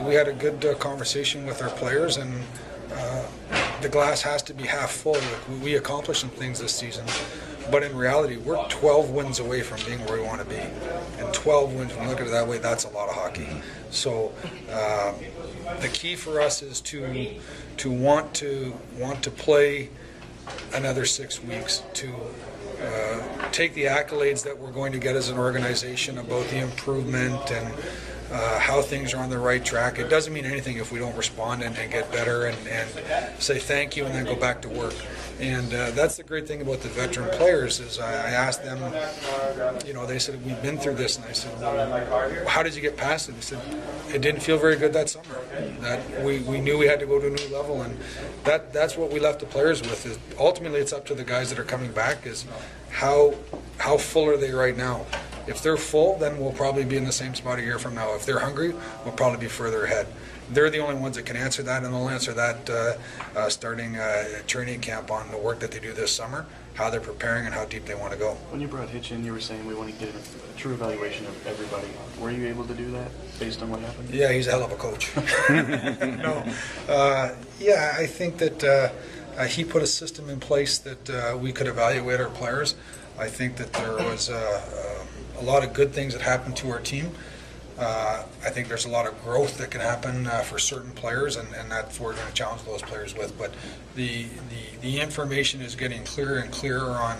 We had a good conversation with our players, and the glass has to be half full. Like, we accomplished some things this season, but in reality, we're 12 wins away from being where we want to be. And 12 wins, when you look at it that way, that's a lot of hockey. So the key for us is to want to play another 6 weeks, to take the accolades that we're going to get as an organization about the improvement and how things are on the right track. It doesn't mean anything if we don't respond and get better and say thank you and then go back to work. And that's the great thing about the veteran players is I asked them, they said, we've been through this. And I said, well, how did you get past it? They said, it didn't feel very good that summer. That we knew we had to go to a new level. And that's what we left the players with. Is ultimately, it's up to the guys that are coming back is how full are they right now? If they're full, then we'll probably be in the same spot a year from now. If they're hungry, we'll probably be further ahead. They're the only ones that can answer that, and they'll answer that starting training camp on the work that they do this summer, how they're preparing, and how deep they want to go. When you brought Hitch in, you were saying we want to get a true evaluation of everybody. Were you able to do that based on what happened? Yeah, he's a hell of a coach. No. I think that he put a system in place that we could evaluate our players. I think that there was a lot of good things that happened to our team. I think there's a lot of growth that can happen for certain players, and that's what we're going to challenge those players with. But the information is getting clearer and clearer on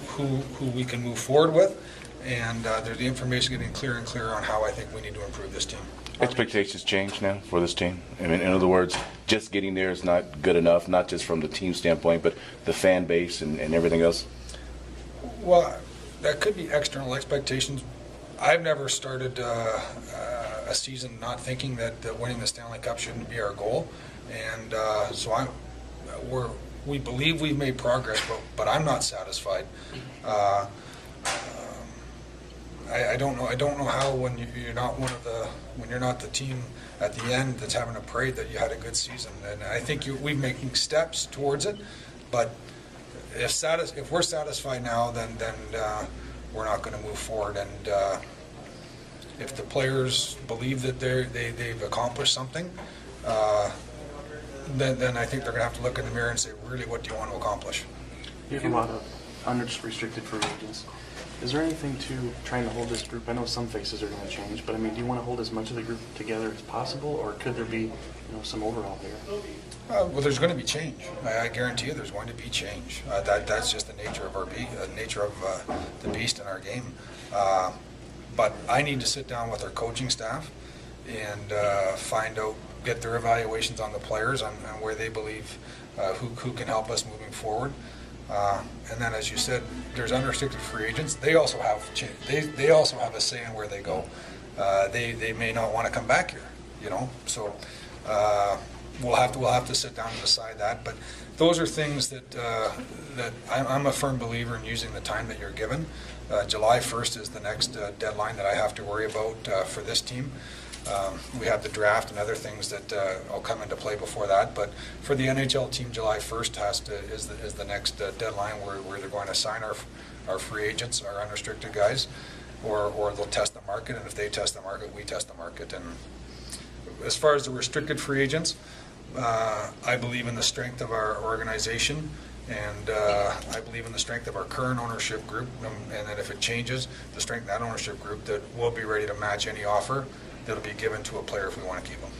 who we can move forward with, and there's the information getting clearer and clearer on how I think we need to improve this team. Expectations change now for this team. I mean, in other words, just getting there is not good enough, not just from the team standpoint, but the fan base and everything else. Well, that could be external expectations. I've never started a season not thinking that winning the Stanley Cup shouldn't be our goal, and so we believe we've made progress, but I'm not satisfied. I don't know how when you're not when you're not the team at the end that's having a parade that you had a good season, and I think we're making steps towards it, but if we're satisfied now, then we're not going to move forward. And if the players believe that they've accomplished something, then I think they're going to have to look in the mirror and say, really, what do you want to accomplish? You have a lot of unrestricted free agents. Is there anything to trying to hold this group? I know some faces are going to change, but I mean, do you want to hold as much of the group together as possible, or could there be some overall here? Well, there's going to be change. I guarantee you, there's going to be change. That's just the nature of the beast in our game. But I need to sit down with our coaching staff and find out, get their evaluations on the players on where they believe who can help us moving forward. And then, as you said, there's unrestricted free agents. They also have they also have a say in where they go. They may not want to come back here, So. We'll have to sit down and decide that, but those are things that I'm a firm believer in using the time that you're given. July 1st is the next deadline that I have to worry about for this team. We have the draft and other things that will come into play before that, but for the NHL team, July 1st is the next deadline where they're going to sign our free agents, our unrestricted guys, or they'll test the market, and if they test the market, we test the market. And as far as the restricted free agents, I believe in the strength of our organization, and I believe in the strength of our current ownership group, and that if it changes, the strength of that ownership group, that we'll be ready to match any offer that'll be given to a player if we want to keep them.